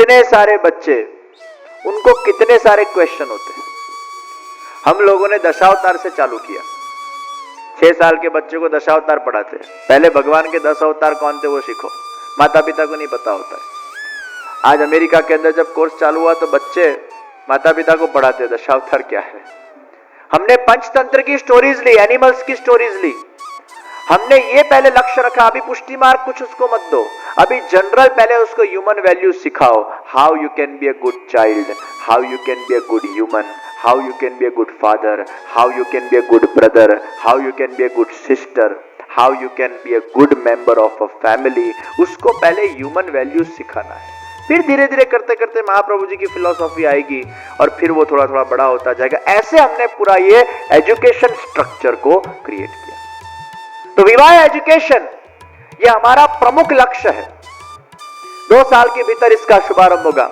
कितने सारे बच्चे, उनको कितने सारे क्वेश्चन होते हैं। हम लोगों ने दशावतार से चालू किया। 6 साल के बच्चे को दशावतार पढ़ाते हैं। पहले भगवान के 10 अवतार कौन थे वो सीखो, माता पिता को नहीं पता होता है। आज अमेरिका के अंदर जब कोर्स चालू हुआ तो बच्चे माता पिता को पढ़ाते हैं दशावतार क्या है। हमने पंचतंत्र की स्टोरीज ली, एनिमल्स की स्टोरीज ली। हमने ये पहले लक्ष्य रखा, अभी पुष्टि मार्ग कुछ उसको मत दो, अभी जनरल पहले उसको ह्यूमन वैल्यूज सिखाओ। How you can be a good child, how you can be a good human, how you can be a good father, how you can be a good brother, how you can be a good sister, how you can be a good member of a family. उसको पहले human values सिखाना है। फिर धीरे धीरे करते करते महाप्रभु जी की फिलॉसफी आएगी और फिर वो थोड़ा थोड़ा बड़ा होता जाएगा। ऐसे हमने पूरा ये एजुकेशन स्ट्रक्चर को क्रिएट किया। तो विवाह एजुकेशन ये हमारा प्रमुख लक्ष्य है। 2 साल के भीतर इसका शुभारंभ होगा।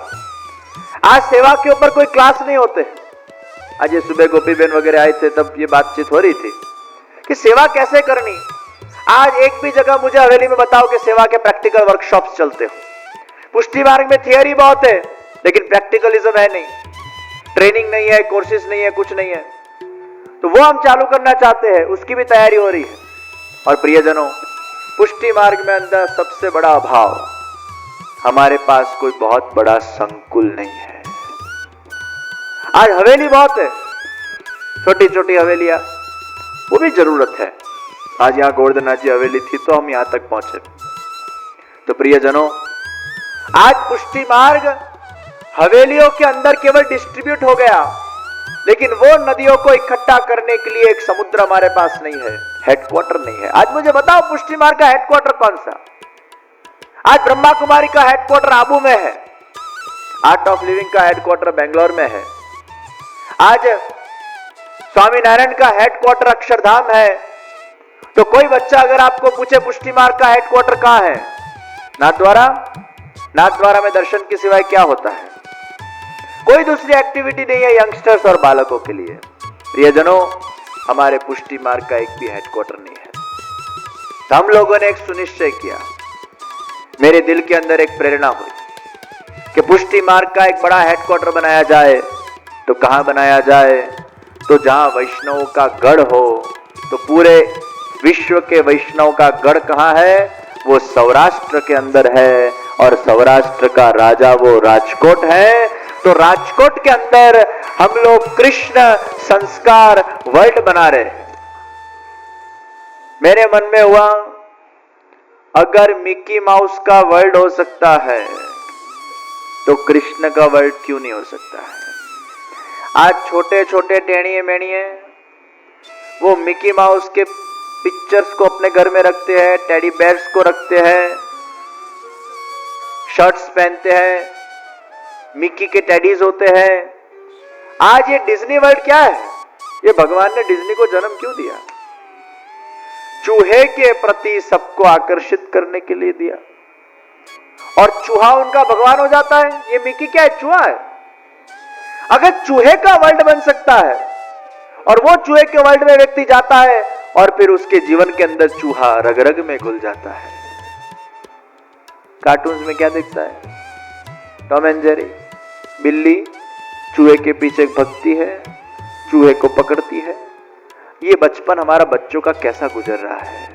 आज सेवा के ऊपर कोई क्लास नहीं होते। आज ये सुबह गोपी बहन वगैरह आए थे तब ये बातचीत हो रही थी कि सेवा कैसे करनी। आज एक भी जगह मुझे हवेली में बताओ कि सेवा के प्रैक्टिकल वर्कशॉप्स चलते हो। पुष्टि मार्ग में थियरी बहुत है लेकिन प्रैक्टिकलिज्म है नहीं, ट्रेनिंग नहीं है, कोर्सेज नहीं है, कुछ नहीं है। तो वो हम चालू करना चाहते हैं, उसकी भी तैयारी हो रही है। और प्रियजनों, पुष्टि मार्ग में अंदर सबसे बड़ा अभाव, हमारे पास कोई बहुत बड़ा संकुल नहीं है। आज हवेली बहुत है, छोटी छोटी हवेलियां, वो भी जरूरत है। आज यहां गोवर्धन जी हवेली थी तो हम यहां तक पहुंचे। तो प्रियजनों, आज पुष्टि मार्ग हवेलियों के अंदर केवल डिस्ट्रीब्यूट हो गया, लेकिन वो नदियों को इकट्ठा करने के लिए एक समुद्र हमारे पास नहीं है, हेडक्वार्टर नहीं है। आज मुझे बताओ पुष्टि मार्ग का हेडक्वार्टर कौन सा? आज ब्रह्मा कुमारी का हेडक्वार्टर आबू में है, आर्ट ऑफ लिविंग का हेडक्वार्टर बेंगलोर में है, आज स्वामीनारायण का हेडक्वार्टर अक्षरधाम है। तो कोई बच्चा अगर आपको पूछे पुष्टि मार्ग का हेडक्वार्टर कहां है, नाथद्वारा में दर्शन के सिवाय क्या होता है? कोई दूसरी एक्टिविटी नहीं है यंगस्टर्स और बालकों के लिए। प्रियजनों, हमारे पुष्टि मार्ग का एक भी हेडक्वार्टर नहीं है। तो हम लोगों ने एक सुनिश्चय किया, मेरे दिल के अंदर एक प्रेरणा हुई कि पुष्टि मार्ग का एक बड़ा हेडक्वार्टर बनाया जाए। तो कहां बनाया जाए? तो जहां वैष्णव का गढ़ हो। तो पूरे विश्व के वैष्णव का गढ़ कहां है? वो सौराष्ट्र के अंदर है, और सौराष्ट्र का राजा वो राजकोट है। तो राजकोट के अंदर हम लोग कृष्ण संस्कार वर्ल्ड बना रहे हैं। मेरे मन में हुआ, अगर मिकी माउस का वर्ल्ड हो सकता है तो कृष्ण का वर्ल्ड क्यों नहीं हो सकता है? आज छोटे छोटे टेढ़िए मेढ़िए वो मिकी माउस के पिक्चर्स को अपने घर में रखते हैं, टेडी बेयर्स को रखते हैं, शर्ट्स पहनते हैं, मिकी के टेडीज होते हैं। आज ये डिज्नी वर्ल्ड क्या है? ये भगवान ने डिज्नी को जन्म क्यों दिया? चूहे के प्रति सबको आकर्षित करने के लिए दिया, और चूहा उनका भगवान हो जाता है। ये मिकी क्या है? चूहा है। अगर चूहे का वर्ल्ड बन सकता है और वो चूहे के वर्ल्ड में व्यक्ति जाता है और फिर उसके जीवन के अंदर चूहा रग रग में घुल जाता है। कार्टून्स में क्या दिखता है? टॉम एंड जेरी, बिल्ली चूहे के पीछे भगती है, चूहे को पकड़ती है। ये बचपन हमारा बच्चों का कैसा गुजर रहा है?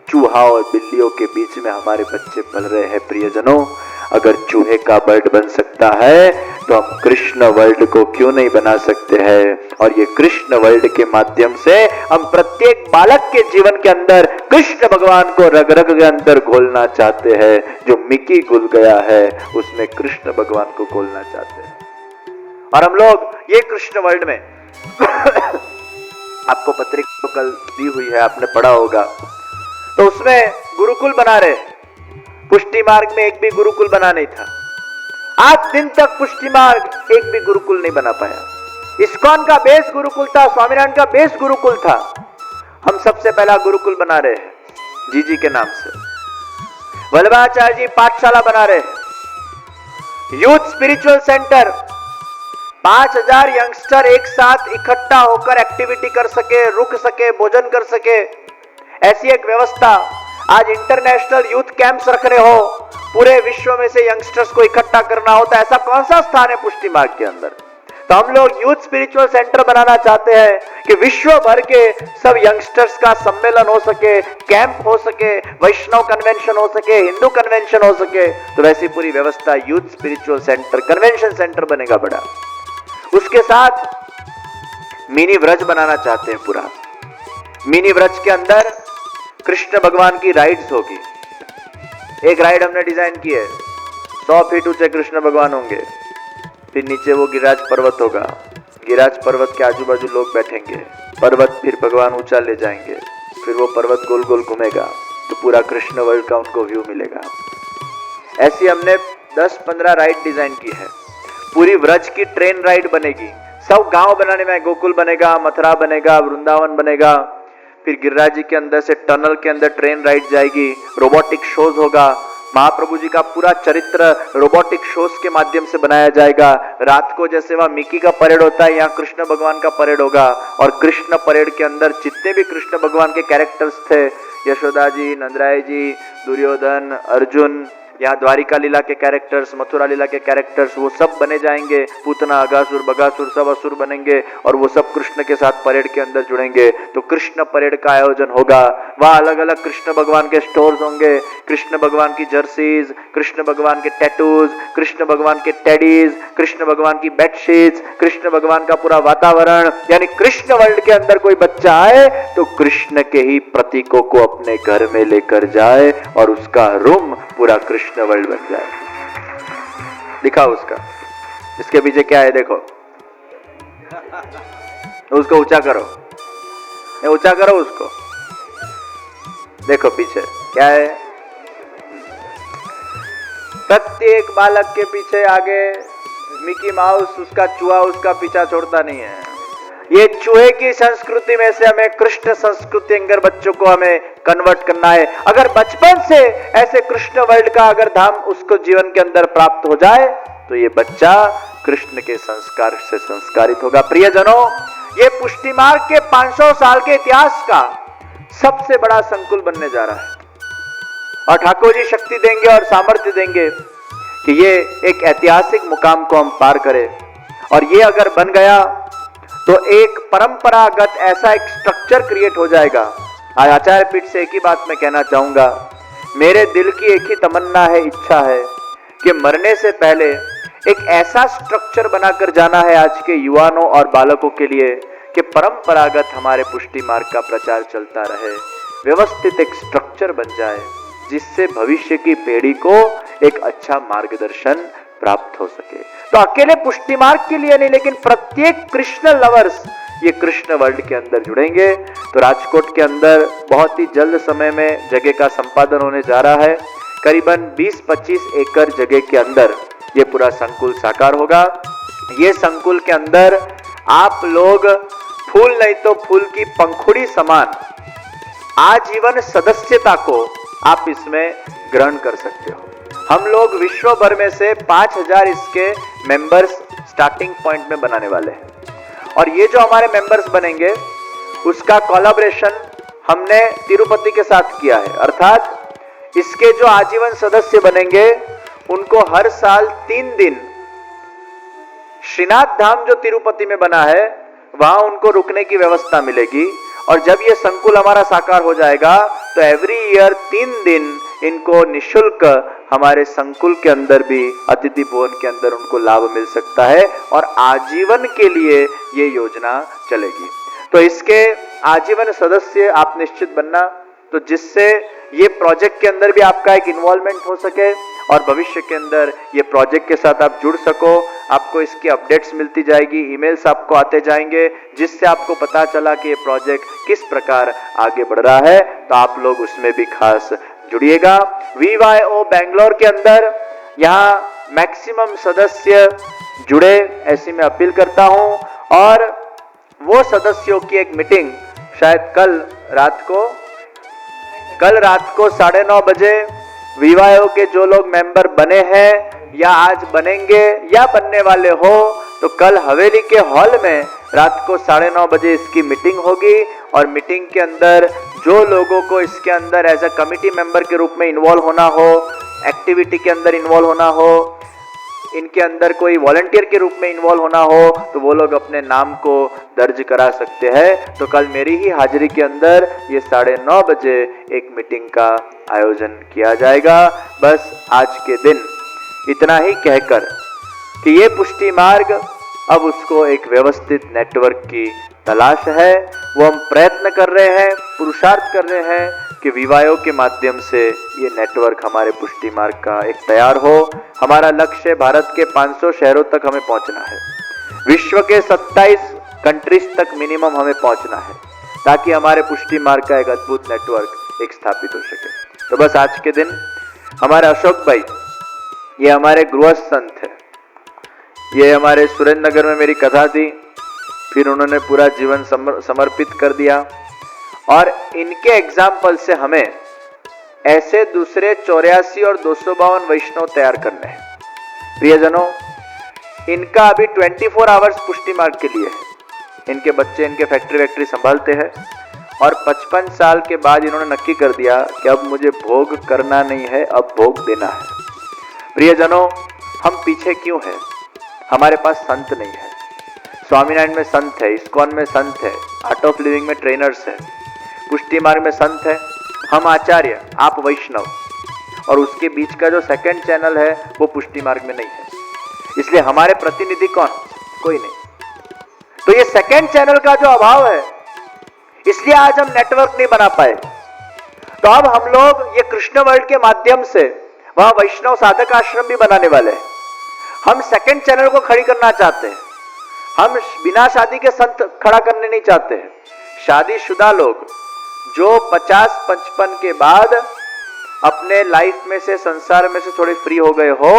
चूहा और बिल्लियों के बीच में हमारे बच्चे पल रहे हैं। प्रियजनों, अगर चूहे का वर्ल्ड बन सकता है तो हम कृष्ण वर्ल्ड को क्यों नहीं बना सकते हैं? और ये कृष्ण वर्ल्ड के माध्यम से हम प्रत्येक बालक के जीवन के अंदर कृष्ण भगवान को रग रग के अंदर घोलना चाहते हैं। जो मिकी घुल गया है उसमें कृष्ण भगवान को घोलना चाहते हैं। और हम लोग ये कृष्ण वर्ल्ड में आपको पत्रिका तो कल दी हुई है, आपने पढ़ा होगा, तो उसमें गुरुकुल बना रहे। पुष्टि मार्ग में एक भी गुरुकुल बना नहीं था। आज दिन तक पुष्टि मार्ग एक भी गुरुकुल नहीं बना पाया। इस्कॉन का बेस गुरुकुल था, स्वामीनारायण का बेस गुरुकुल था। हम सबसे पहला गुरुकुल बना रहे हैं जीजी के नाम से। वल्लभाचार्य जी पाठशाला बना रहे हैं, यूथ स्पिरिचुअल सेंटर। 5000 यंगस्टर एक साथ इकट्ठा होकर एक्टिविटी कर सके, रुक सके, भोजन कर सके, ऐसी एक व्यवस्था। आज इंटरनेशनल यूथ कैंप्स रख रहे हो, पूरे विश्व में से यंगस्टर्स को इकट्ठा करना होता है, ऐसा कौन सा स्थान है पुष्टि मार्ग के अंदर? तो हम लोग यूथ स्पिरिचुअल सेंटर बनाना चाहते हैं कि विश्व भर के सब यंगस्टर्स का सम्मेलन हो सके, कैंप हो सके, वैष्णव कन्वेंशन हो सके, हिंदू कन्वेंशन हो सके। तो वैसी पूरी व्यवस्था youth spiritual centre, convention centre बनेगा बड़ा। उसके साथ मिनी व्रज बनाना चाहते हैं पूरा। मिनी व्रज के अंदर कृष्ण भगवान की राइड्स होगी। एक राइड हमने डिजाइन की है, 100 फीट ऊंचे कृष्ण भगवान होंगे, फिर नीचे वो गिरिराज पर्वत होगा, गिरिराज पर्वत के आजू बाजू लोग बैठेंगे, पर्वत फिर भगवान ऊंचा ले जाएंगे, फिर वो पर्वत गोल गोल घूमेगा, तो पूरा कृष्ण वर्ल्ड का उनको व्यू मिलेगा। ऐसी हमने 10-15 राइड डिजाइन की है। पूरी व्रज की ट्रेन राइड बनेगी, सब गांव बनाने में, गोकुल बनेगा, मथुरा बनेगा, वृंदावन बनेगा, फिर गिरिराज जी के अंदर से टनल के अंदर ट्रेन राइड जाएगी, रोबोटिक शोज होगा, महाप्रभु जी का पूरा चरित्र रोबोटिक शोज के माध्यम से बनाया जाएगा। रात को जैसे वहां मिकी का परेड होता है, यहाँ कृष्ण भगवान का परेड होगा, और कृष्ण परेड के अंदर जितने भी कृष्ण भगवान के कैरेक्टर्स थे, यशोदा जी, नंदराय जी, दुर्योधन, अर्जुन, यहाँ द्वारिका लीला के कैरेक्टर्स, मथुरा लीला के कैरेक्टर्स, वो सब बने जाएंगे। पूतना, अगासुर, बगासुर सब असुर बनेंगे और वो सब कृष्ण के साथ परेड के अंदर जुड़ेंगे। तो कृष्ण परेड का आयोजन होगा। वहाँ अलग अलग कृष्ण भगवान के स्टोर्स होंगे, कृष्ण भगवान की जर्सीज, कृष्ण भगवान के टैटूज, कृष्ण भगवान के टेडीज, कृष्ण भगवान की बेडशीट्स, कृष्ण भगवान का पूरा वातावरण। यानी कृष्ण वर्ल्ड के अंदर कोई बच्चा आए तो कृष्ण के ही प्रतीकों को अपने घर में लेकर जाए और उसका रूम पूरा कृष्ण वर्ल्ड बन जाए। दिखाओ उसका, इसके पीछे क्या है देखो, उसको ऊंचा करो, ऊंचा करो उसको, देखो पीछे क्या है। प्रत्येक बालक के पीछे आगे मिकी माउस, उसका चूहा उसका पीछा छोड़ता नहीं है। ये चूहे की संस्कृति में से हमें कृष्ण संस्कृति अंगर बच्चों को हमें कन्वर्ट करना है। अगर बचपन से ऐसे कृष्ण वर्ल्ड का अगर धाम उसको जीवन के अंदर प्राप्त हो जाए तो ये बच्चा कृष्ण के संस्कार से संस्कारित होगा। प्रियजनों, ये पुष्टि मार्ग के 500 साल के इतिहास का सबसे बड़ा संकुल बनने जा रहा है, और ठाकुर जी शक्ति देंगे और सामर्थ्य देंगे कि ये एक ऐतिहासिक मुकाम को हम पार करें। और ये अगर बन गया तो एक परंपरागत ऐसा एक स्ट्रक्चर क्रिएट हो जाएगा। आज आचार्य पीठ से एक ही बात मैं कहना चाहूंगा, मेरे दिल की एक ही तमन्ना है, इच्छा है कि मरने से पहले एक ऐसा स्ट्रक्चर बनाकर जाना है आज के युवाओं और बालकों के लिए कि परंपरागत हमारे पुष्टि मार्ग का प्रचार चलता रहे, व्यवस्थित एक स्ट्रक्चर बन जाए जिससे भविष्य की पीढ़ी को एक अच्छा मार्गदर्शन प्राप्त हो सके। तो अकेले पुष्टि मार्ग के लिए नहीं, लेकिन प्रत्येक कृष्ण लवर्स ये कृष्ण वर्ल्ड के अंदर जुड़ेंगे। तो राजकोट के अंदर बहुत ही जल्द समय में जगह का संपादन होने जा रहा है। करीबन 20-25 एकड़ जगह के अंदर ये पूरा संकुल साकार होगा। ये संकुल के अंदर आप लोग फूल नहीं तो फूल की पंखुड़ी समान आजीवन सदस्यता को आप इसमें ग्रहण कर सकते हो। हम लोग विश्व भर में से 5000 इसके मेंबर्स स्टार्टिंग पॉइंट में बनाने वाले हैं, और ये जो हमारे मेंबर्स बनेंगे उसका कोलैबोरेशन हमने तिरुपति के साथ किया है। अर्थात इसके जो आजीवन सदस्य बनेंगे उनको हर साल 3 दिन श्रीनाथ धाम जो तिरुपति में बना है वहां उनको रुकने की व्यवस्था मिलेगी। और जब ये संकुल हमारा साकार हो जाएगा तो एवरी ईयर 3 दिन इनको निशुल्क हमारे संकुल के अंदर भी अतिथि भवन के अंदर उनको लाभ मिल सकता है, और आजीवन के लिए ये योजना चलेगी। तो इसके आजीवन सदस्य आप निश्चित बनना, तो जिससे ये प्रोजेक्ट के अंदर भी आपका एक इन्वॉल्वमेंट हो सके और भविष्य के अंदर ये प्रोजेक्ट के साथ आप जुड़ सको। आपको इसकी अपडेट्स मिलती जाएगी, ईमेल्स आपको आते जाएंगे, जिससे आपको पता चला कि ये प्रोजेक्ट किस प्रकार आगे बढ़ रहा है। तो आप लोग उसमें भी खास जुड़िएगा। VYO बेंगलोर के अंदर यहाँ मैक्सिमम सदस्य जुड़े ऐसी मैं अपील करता हूँ, और वो सदस्यों की एक मीटिंग शायद कल रात को 9:30 बजे VYO के जो लोग मेंबर बने हैं या आज बनेंगे या बनने वाले हो, तो कल हवेली के हॉल में रात को 9:30 बजे इसकी मीटिंग होगी। और मीटिंग के अंदर जो लोगों को इसके अंदर एज अ कमिटी मेंबर के रूप में इन्वॉल्व होना हो, एक्टिविटी के अंदर इन्वॉल्व होना हो, इनके अंदर कोई वॉलंटियर के रूप में इन्वॉल्व होना हो, तो वो लोग अपने नाम को दर्ज करा सकते हैं। तो कल मेरी ही हाजिरी के अंदर ये 9:30 बजे एक मीटिंग का आयोजन किया जाएगा। बस आज के दिन इतना ही कहकर कि ये पुष्टि मार्ग अब उसको एक व्यवस्थित नेटवर्क की तलाश है, वो हम प्रयत्न कर रहे हैं, पुरुषार्थ कर रहे हैं कि विवायों के माध्यम से ये नेटवर्क हमारे पुष्टि मार्ग का एक तैयार हो। हमारा लक्ष्य भारत के 500 शहरों तक हमें पहुंचना है, विश्व के 27 कंट्रीज तक मिनिमम हमें पहुंचना है, ताकि हमारे पुष्टि मार्ग का एक अद्भुत नेटवर्क एक स्थापित हो सके। तो बस आज के दिन हमारे अशोक भाई, ये हमारे गृहस्थ संत है, ये हमारे सुरेंद्र नगर में मेरी कथा थी, फिर उन्होंने पूरा जीवन समर्पित कर दिया, और इनके एग्जाम्पल से हमें ऐसे दूसरे 84 और 252 वैष्णव तैयार करने हैं। प्रियजनों, इनका अभी 24 आवर्स पुष्टि मार्ग के लिए है। इनके बच्चे इनके फैक्ट्री संभालते हैं, और 55 साल के बाद इन्होंने नक्की कर दिया कि अब मुझे भोग करना नहीं है, अब भोग देना है। प्रियजनों, हम पीछे क्यों हैं? हमारे पास संत नहीं है। स्वामीनारायण में संत है, इस्कॉन में संत है, आर्ट ऑफ लिविंग में ट्रेनर्स है, पुष्टि मार्ग में संत है, हम आचार्य, आप वैष्णव, और उसके बीच का जो सेकंड चैनल है वो पुष्टि मार्ग में नहीं है। इसलिए हमारे प्रतिनिधि कौन? कोई नहीं। तो ये सेकंड चैनल का जो अभाव है, इसलिए आज हम नेटवर्क नहीं बना पाए। तो अब हम लोग ये कृष्ण वर्ल्ड के माध्यम से वहां वैष्णव साधक आश्रम भी बनाने वाले हैं। हम सेकंड चैनल को खड़ी करना चाहते हैं। हम बिना शादी के संत खड़ा करने नहीं चाहते हैं। शादीशुदा लोग जो 50-55 के बाद अपने लाइफ में से, संसार में से थोड़े फ्री हो गए हो,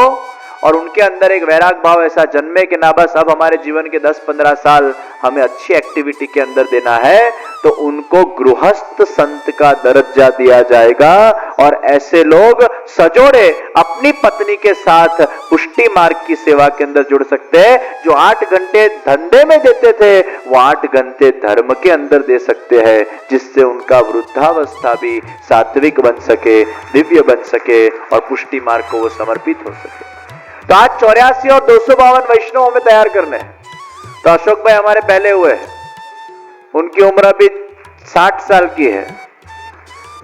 और उनके अंदर एक वैराग भाव ऐसा जन्मे कि ना बस अब हमारे जीवन के 10-15 साल हमें अच्छी एक्टिविटी के अंदर देना है, तो उनको गृहस्थ संत का दर्जा दिया जाएगा। और ऐसे लोग सजोड़े अपनी पत्नी के साथ पुष्टि मार्ग की सेवा के अंदर जुड़ सकते हैं। जो 8 घंटे धंधे में देते थे, वो 8 घंटे धर्म के अंदर दे सकते हैं, जिससे उनका वृद्धावस्था भी सात्विक बन सके, दिव्य बन सके, और पुष्टि मार्ग को वो समर्पित हो सके। तो आज 84 और 252 वैष्णव हमें तैयार करने हैं। तो अशोक भाई हमारे पहले हुए हैं, उनकी उम्र अभी 60 साल की है,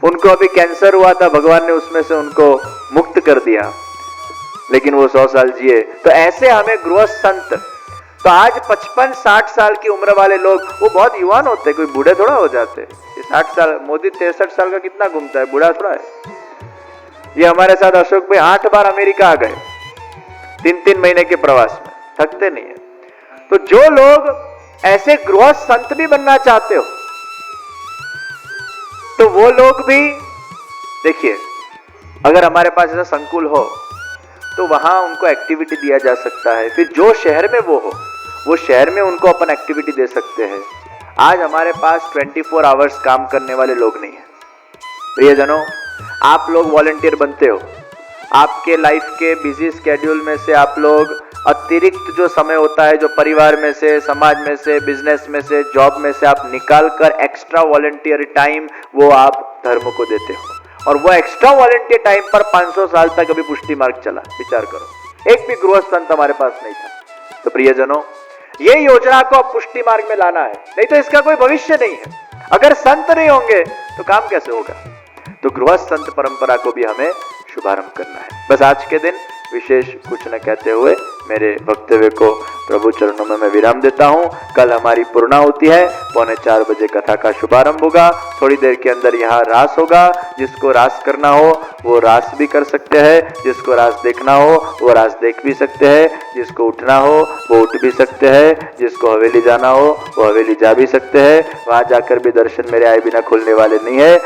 उनको अभी कैंसर हुआ था, भगवान ने उसमें से उनको मुक्त कर दिया, लेकिन वो 100 साल जिए। तो ऐसे हमें गृहस्थ संत, तो आज 55-60 साल की उम्र वाले लोग, वो बहुत युवान होते, कोई बूढ़े थोड़ा हो जाते। 60 साल, मोदी 63 साल का कितना घूमता है, बूढ़ा थोड़ा है। ये हमारे साथ अशोक भाई 8 बार अमेरिका आ गए, 3-3 महीने के प्रवास में, थकते नहीं है। तो जो लोग ऐसे गृहस्थ संत भी बनना चाहते हो, तो वो लोग भी देखिए, अगर हमारे पास ऐसा संकुल हो तो वहां उनको एक्टिविटी दिया जा सकता है। फिर जो शहर में वो हो, वो शहर में उनको अपन एक्टिविटी दे सकते हैं। आज हमारे पास 24 आवर्स काम करने वाले लोग नहीं है। प्रियजनों, आप लोग वॉलंटियर बनते हो, आपके लाइफ के बिजी स्केड्यूल में से आप लोग अतिरिक्त जो समय होता है, जो परिवार में से, समाज में से, बिजनेस में से, जॉब में से आप निकाल कर एक्स्ट्रा वॉलंटियर टाइम वो आप धर्म को देते हो, और वो एक्स्ट्रा वॉलंटियर टाइम पर 500 साल तक अभी पुष्टि मार्ग चला। विचार करो, एक भी गृहस्थ संत हमारे पास नहीं था। तो प्रियजनों, ये योजना को अब पुष्टि मार्ग में लाना है, नहीं तो इसका कोई भविष्य नहीं है। अगर संत नहीं होंगे तो काम कैसे होगा? तो गृहस्थ संत परंपरा को भी हमें शुभारंभ करना है। बस आज के दिन विशेष कुछ न कहते हुए मेरे वक्तव्य को प्रभु चरणों में मैं विराम देता हूं। कल हमारी पूर्णाहुति है, 3:45 बजे कथा का शुभारंभ होगा। थोड़ी देर के अंदर यहाँ रास होगा। जिसको रास करना हो वो रास भी कर सकते हैं, जिसको रास देखना हो वो रास देख भी सकते हैं, जिसको उठना हो वो उठ भी सकते हैं, जिसको हवेली जाना हो वो हवेली जा भी सकते हैं। वहां जाकर भी दर्शन मेरे आए बिना खुलने वाले नहीं है।